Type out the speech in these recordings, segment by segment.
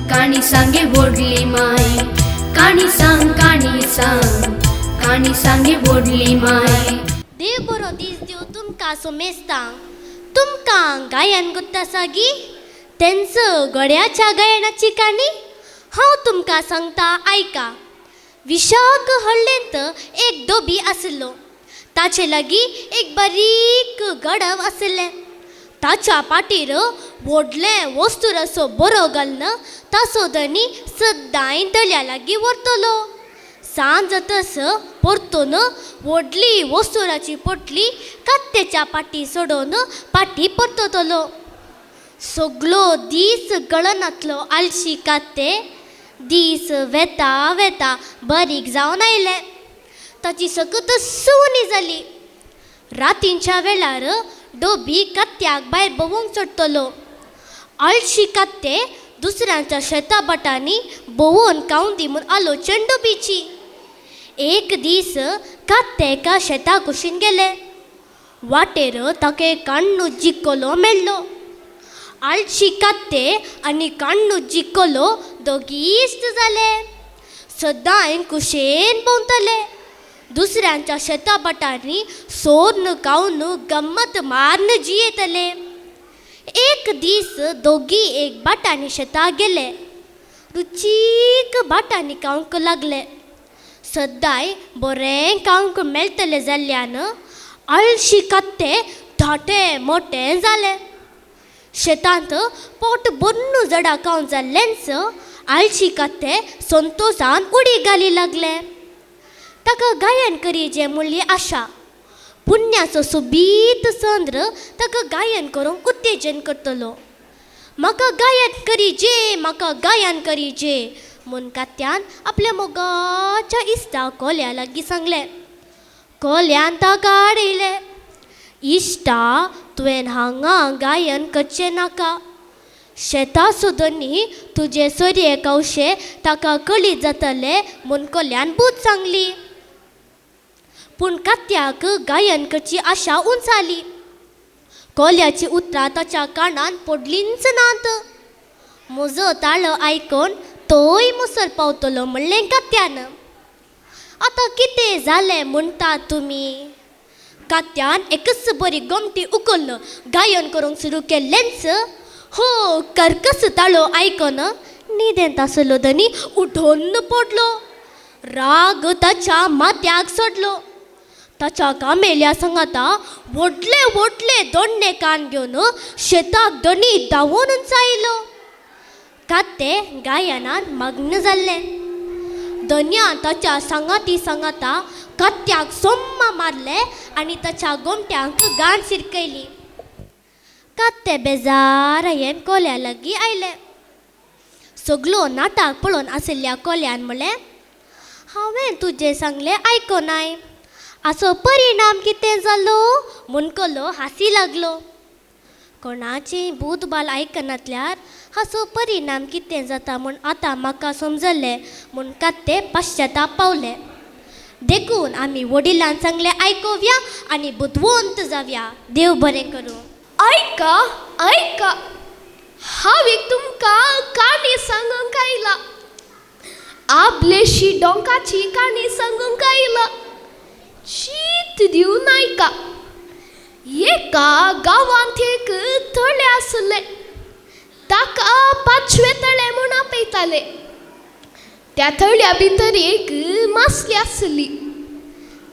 काणी सांगे ओढली माय काणी सांगे ओढली माय देव बरो दीस दिव तुमकां सोमेस्तांक तुमकां गायन गुत्ता सागी तेंच गड्याच्या गायनाची काणी हांव तुमकां सांगता आयका. विशाख हळ्ळेंत एक धोबी आसलो. ताचे लागीं एक बारीक गडव आसलें. ताच्या पाठीर व्हडलें वस्तूर असो बरो घालन ताचो धनी सदांय तळ्या लागीं व्हरतलो. सांज तस परतून व्हडली वस्तुराची पोटली कात्याच्या पाटी सोडून पाटी परततलो. सगळो दीस गळनातलो आलशी कात्ते दीस वेता वेता बारीक जावन आयले. ताची सकत सुवणी जाली. रातींच्या वेळार धोबी कात्याक भायर भोवंक सोडटलो. आळशी कात्ते दुसऱ्यांच्या शेता बटांनी भोवून कावंदी म्हूण आलोचन धोबीची. एक दीस कात्ते एका शेता कुशीन गेले. वाटेर ताका एक काण्णू जिक्कोलो मेळ्ळो. आळशी कात्ते आनी काण्णू जिक्कोलो दोगी इश्ट जाले. सदांय कुशेन भोंवतले. दुसऱ्यांच्या शेता बटांनी सोर्न कावन गम्मत मारन जियेतले. एक दीस दोगी एक बाटांनी शेता गेले. रुचीक बाटांनी खावंक लागले. सदांय बरें खावंक मेळटलें जाल्ल्यान आळशी कात्ते धाटे मोठे जाले. शेतांत पोट भरून जडा खावन जाल्लेंच आळशी कात्ते संतोशान उडी घाली लागले. ताका गायन करीचे म्हणली आशा. पुण्याचो सोबीत चंद्र ताका गायन करूंक उत्तेजन करतलो. म्हाका गायन करीचे म्हूण कात्यान आपल्या मोगाच्या इश्टा कोल्या लागीं सांगलें. कोल्यान ताका आडयलें. इश्टा तुवें हांगा गायन करचें नाका. शेता सोदनी तुजे सोरये कवशे ताका कळीत जातले म्हूण कोल्यान बूत सांगली. पूण कात्याक गायन करची आशा उंचाली. कोल्याची उतरां ताच्या कानान पडलींच नात. म्हजो ताळो आयकून तोय मुसर पावतलो म्हणलें कात्यान. आतां कितें जालें म्हणटा तुमी? कात्यान एकच बरी गोमटी उखल्ल गायन करूंक सुरू केल्लेंच हो कर्कस ताळो आयकून न्हिदेंत आसलो धनी उठून पडलो. राग ताच्या माथ्याक सोडलो. ताच्या कामेल्या सांगाता व्हडले व्हडले दोंडे कान घेवन शेताक धनी धांवून आयलो. कात्ते गायनान मग्न जाल्ले. धन्या ताच्या सांगाता कात्याक सोम्मा मारले आनी ताच्या गोमट्यांक गाण शिरकयली. कात्ते बेजार येवन कोल्या लागीं आयले. सगळो नाटक पळोवन आशिल्ल्या कोल्यान म्हणलें हांवें तुजें सांगलें आयकोनाय. हाचो परिणाम कितें जालो म्हूण कोलो हांसी लागलो. कोणाचें भूतबाल आयकनातल्यार हाचो परिणाम कितें जाता म्हूण आतां म्हाका समजलें म्हूण कात्ते पाश्चाताप पावले. देखून आमी वडिलांन सांगलें आयकोवया आनी बुदवंत जावया. देव बरें करूं. ऐका हांवें तुमकां काणी सांगूंक आयला. आपलेशी डोंकाची काणी सांगूंक आयला. शीत दिवन आयका. एका गांवांत एक तळें आसलें. ताका 5वे तळें म्हूण आपयताले. त्या तळ्या भितर एक मासली आसली.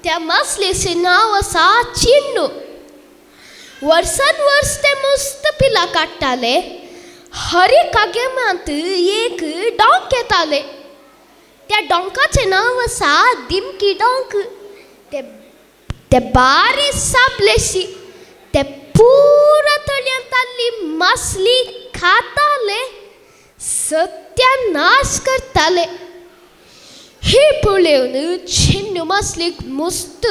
त्या मासलेचें नांव आसा चिन्नू. वर्सान वर्स ते मस्त पिलां काडटाले. हर एका गेमांत एक डोंक येताले. त्या डोंकाचें नांव आसा दिमकी डोंक. ते बारीक सापलेशी ते पुरा तळ्यांत आसली मासली खाताले. सत्यानाश करताले. हे पळोवन चिन्नू मासलीक मस्त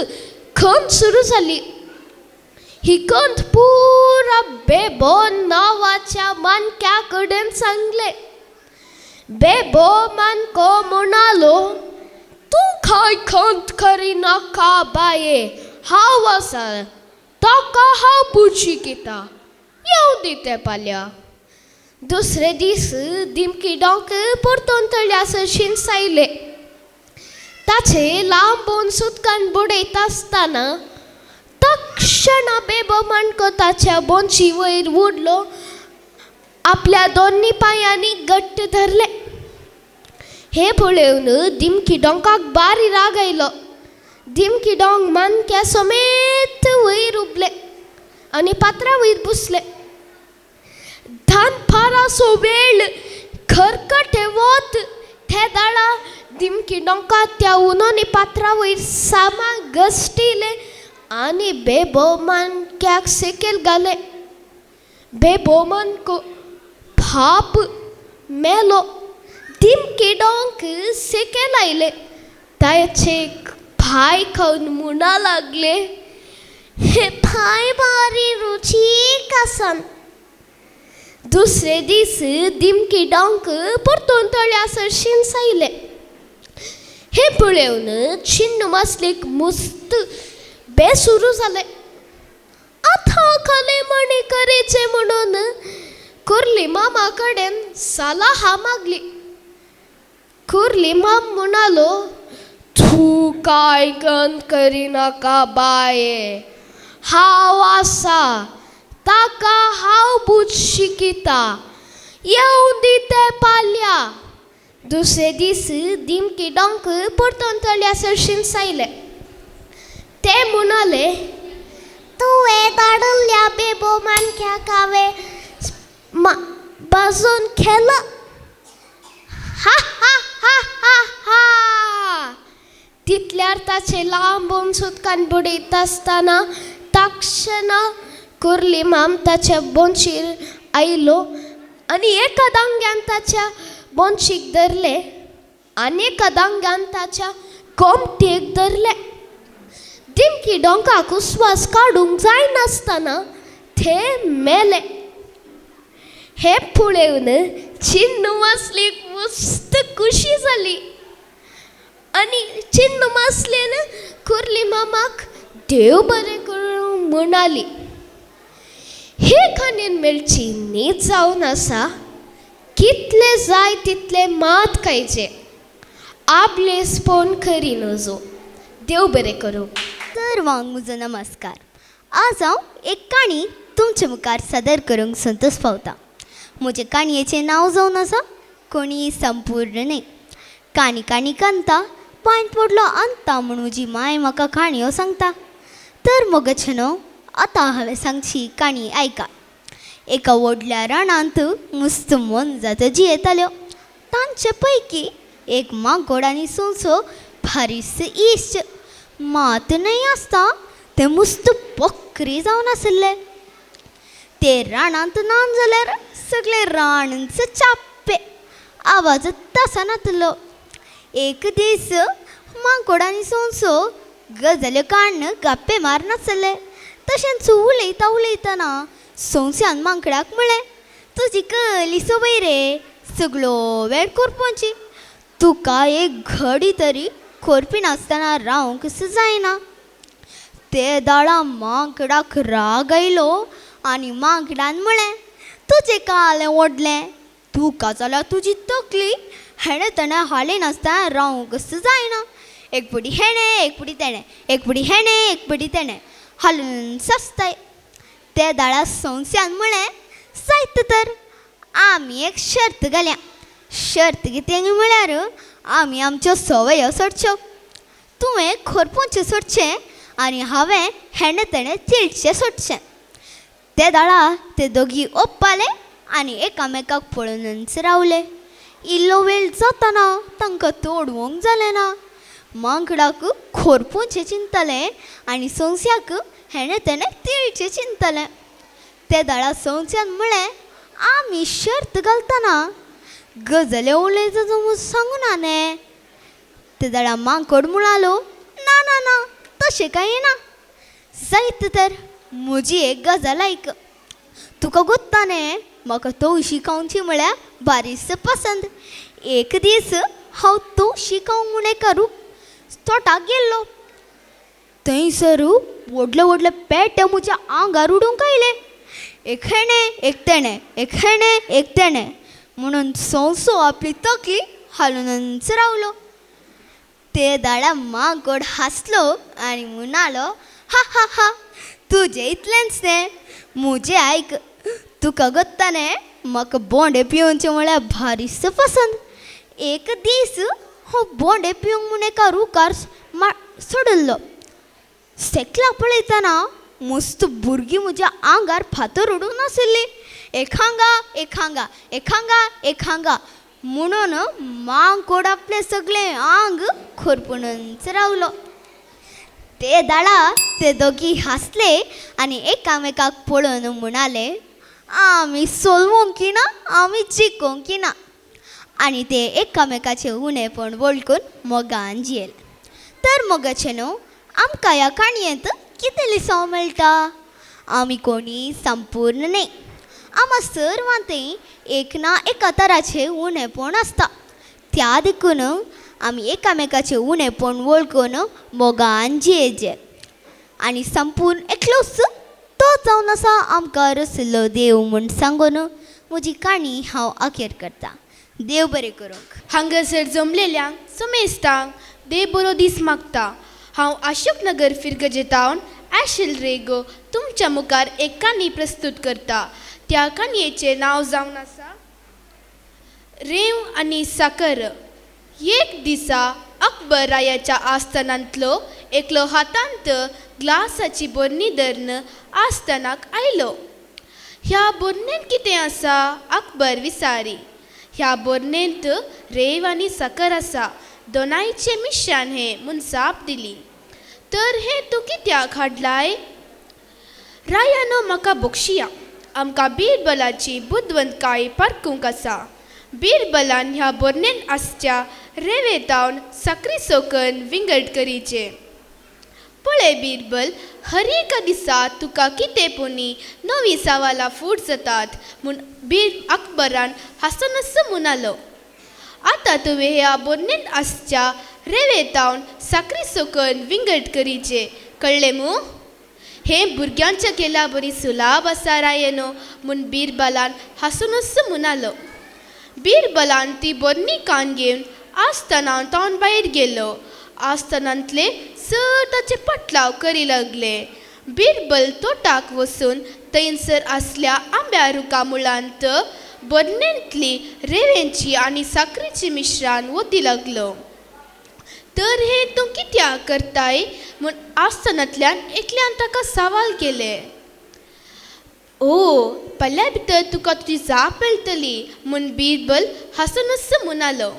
खंत सुरू जाली. ही खंत पुरा बेबो नांवाच्या मानक्या कडेन सांगले. बेबो मानको म्हणालो तूं कांय खंत करिनाका बाये. हांव आसा ताका हांव पुची घेता. येवं दी ते पाल्या. दुसरे दीस दिमकी डोंक परतून तळ्यासर शिंसायले. ताचे लांबून सुतकान बुडयत आसतना तक्षण बेबो माणको ताच्या बोनची वयर उडलो, आपल्या दोन्ही पायांनी घट्ट धरले. हे पळोवन दिमकी डोंकाक बारी राग आयलो. दिमकी डोंक मानक्या समेत वयर उबले आनी पात्रा वयर बसले. दनपाराचो वेळ खरकटे वत ते दाळा दिमकी डोंका त्या उनोनी पात्रा वयर सामाक घश्टिले आनी बेबो मानक्याक सेकेल घाले. बेबो मानको पाप मेलो. दिमकी डोंक सेकेल आयले. ताचे पाय खावन म्हणा लागले, हे पाय बारी रुचीक आसन. दुसरे दीस दिमकी डोंक परतून तळ्यासर शिंसायले. हे पळोवन चिन्न मासलेक मुस्त बेसुरू जाले. आतां खाले म्हणे करेचे म्हणून कुर्ली मामा कडेन सलाह मागली. कुर्ली माम म्हणालो, तू काय गंध करिनाका बाये, हांव आसा, ताका हांव बूज शिकिता, येवन दी ते पाल्या. दुसरे दीस दिमकी डोंक परतून तळ्यासर शिंसायले. ते म्हणाले, तुवें धाडल्या बेबो मानक्याक हांवें बाजून खेळला. हा हा हा हा हा. तितल्यार ताचे लांबून सुतकान बुडयत आसतना तक्षण कुर्ली माम ताच्या बोनचेर आयलो आनी एका दांग्यान ताच्या बोनचीक धरले आनी एका दांग्यान ताच्या कोमटेक धरले. दिमकी डोंकाक उस्वास काडूंक जायनासतना ते मेले. हे पळोवन चिन्न मासलेक मस्त खुशी जाली आनी चिन्न मासलेन कुर्ली मामाक देव बरें करूं म्हणाली. हे खाणेन मेळची न्हीद जावन आसा. कितले जाय तितले मात खायचे, आपलेस पोन खरी नजो. देव बरें करूं. सर्वांक म्हजो नमस्कार. आज हांव एक काणी तुमचे मुखार सादर करूंक संतोश पावता. म्हजे काणयेचें नांव जावन आसा कोणी संपूर्ण न्ही. काणी काणी कांता पांय पडलो अंता म्हूण म्हजी माय म्हाका काणयो सांगता. तर मोगचनो आतां हांवें सांगची काणी आयका. एका व्हडल्या रानांत मस्त मोनजात येताल्यो. तांचे पैकी एक मांकोड आनी सोंसो भारीस इश्ट. मात न्हय आसता ते मस्त बकरी जावन आसले. ते रानांत नान जाल्यार सगळे रानच चाप्पे. आवाज तासनातलो. एक दीस मांकोड आनी सोंसो गजाल्यो काडून गप्पे मारनासले. तशेंच उलयतना सोंस्यान मांकडाक म्हळें, तुजी कसली संवय रे, सगळो वेळ करपाची. तुका एक घडी तरी खोरपी नासतना रावंक जायना. ते दाळा मांकडाक राग आयलो आनी मांकडान म्हळें, तुजें कालें ओडलें, तुका जाल्यार तुजी तकली हेणे तेणें हाली नासतना रावंक जायना. एक पडी हेणें एक पडी तेणें, एक पडी हेणें एक पडी तेणें हालून सासताय. ते दाळा सोंस्यान म्हळें, जायत तर आमी एक शर्त घालया. शर्त कितें म्हळ्यार आमी आमच्यो संवयो सोडच्यो. तुवें खोरपूंचें सोडचें आनी हांवें हेणें तेणें चिडचें सोडचें. ते दाळा ते दोगी ओप्पाले आनी एकामेकाक पळोवनच रावले. इल्लो वेळ जातना तांकां तोडवंक जालें ना. मांकडाक खोरपूंचें चिंतलें आनी सोंस्याक हेणें तेणें तिळचें चिंतलें. ते दाळा सोंस्यान म्हळें, आमी शर्त घालतना गजाल्यो उलयता म्हूण सांगूं ना न्ही. ते दाळा मांकोड म्हणालो, ना ना ना तशें कांय ना. जायत तर म्हजी एक गजाल आयक. तुका गोत्ता न्ही म्हाका तवशी खावची म्हळ्यार बारीस पसंद. एक दीस हांव तवशी खावंक म्हूण एका तोटाक गेल्लो. थंयसर व्हडले व्हडले पेटे म्हज्या आंगार उडूंक आयले. एकहेणे एकतेणे म्हणून संवसो आपली तकली हालूनच रावलो. ते दाडा मागोड हासलो आनी म्हणालो, हा हा हा, तुजें इतलेंच न्ही, मुजें आयक. तुका गोत्ताने म्हाका बोंडे पिवचे म्हळ्यार भारीच पसंद. एक दीस हो बोंडे पिवंक म्हूण एका रुकार सोडल्लो. सेकला पळयतना मस्त भुरगीं म्हज्या आंगार फातर उडून आशिल्लीं. एक हांगा म्हणून मांकोड आपलें सगळें आंग खोरपूनच रावलो. ते दाडा ते दोगी हांसले आनी एकामेकाक पळोवन म्हणाले, आमी सोलवंकी ना, आमी जिखोवंकी ना. आनी ते एकामेकाचें उणेपण वळखून मोगान जियेले. तर मोगाचे न्हू, आमकां ह्या काणयेंत कितें लिसांव मेळटा? आमी कोणी संपूर्ण न्ही. आमा सर्वांतय एक ना एका तराचें उणेपण आसता. त्या देखून आमी एकामेकाचें उणेपण वळखून मोगान जियेचें. आनी संपूर्ण एकलोच तो जावन आसा आमकां रचिल्लो देव म्हूण सांगून म्हजी काणी हांव अखेर करतां. देव बरें करूंक. हांगासर जमलेल्यांक समेस्तांक देव बरो दीस मागता. हांव अशोक नगर फिरगजेतावन ॲशेल रेगो तुमच्या मुखार एक काणी प्रस्तूत करता. त्या काणयेचें नांव जावन आसा रेंव आनी साकर. एक दिसा अकबर रायाच्या आस्थानांतलो एकलो हातांत ग्लासाची बरणी धरून आस्थानाक आयलो. ह्या बरणेंत कितें आसा? अकबर विचारी. ह्या बरणेंत रेंव आनी साकर आसा, दोनांयचें मिश्रण हें म्हूण जाप दिली. तर हें तूं कित्याक हाडलाय? रायानो, म्हाका बक्षिया. आमकां बिरबलाची बुदवंतकाय पारखूंक आसा. बिरबलान ह्या बरणेंत आसच्या रेंवेतावन साकरी सोकन विंगड करीचे. पळय बिरबल, हर एका दिसा तुका कितें पुनी नवी सवालां फूट जातात म्हूण अकबरान हांसूनच म्हणालो. आतां तुवें ह्या बरणेंत आसच्या रेंवेतावन साकरी सोकन विंगड करीचे, कळ्ळें मू? हें भुरग्यांच्या केल्या बरी सुलाभ आसा रायनो म्हूण बिरबलान हांसूनच म्हणालो. बिरबलान ती बरणी कान घेवन आस्थानांतावन भायर गेलो. आस्थानांतले सर ताचे पटलाव करी लागले. बिरबल तोटाक वचून थंयसर आसल्या आंब्या रुखा मुळांत बरणेंतली रेंवेची आनी साकरीची मिश्रण वती लागलो. तर हें तूं कित्याक करताय म्हूण आस्थानांतल्यान एकल्यान ताका सवाल केले. ओ, पल्ल्या भितर तुका तुजी जाप मेळटली म्हूण बिरबल हांसूनच म्हणालो.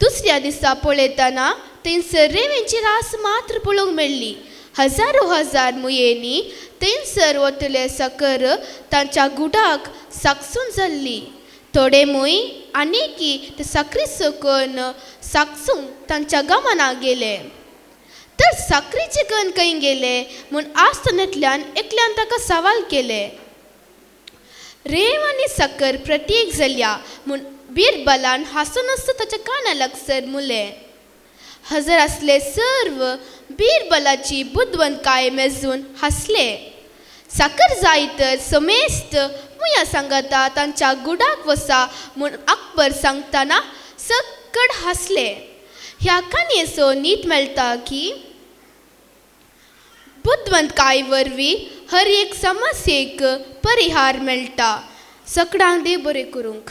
दुसऱ्या दिसा पळयतना थंयसर रेंवेची रास मात्र पळोवंक मेळ्ळी. हजारो हजार मुयेनी थंयसर वतले साकर तांच्या गुडाक साकसून जाल्ली. थोडे मुय आनीकी ते साकरी सकन साकसूंक तांच्या गमनाक गेले. तर साकरीचे कण खंय गेले म्हूण आस्थानांतल्यान एकल्यान ताका सवाल केले. रेंव आनी साकर प्रत्येक जाल्या म्हूण बिरबलान हांसूनच ताच्या काना लागसर मुलें. हजर आसले सर्व बिरबलाची बुदवंतकाय मेजून हांसले. साकर जाय तर समेस्त मुया सांगाता तांच्या गुडाक वसा म्हूण अकबर सांगतना सकड हांसले. ह्या काणयेचो नीत मेळटा की बुदवंतकाय वरवीं हर एक समस्येक परिहार मेळटा. सगळ्यांक देव बरें करूंक.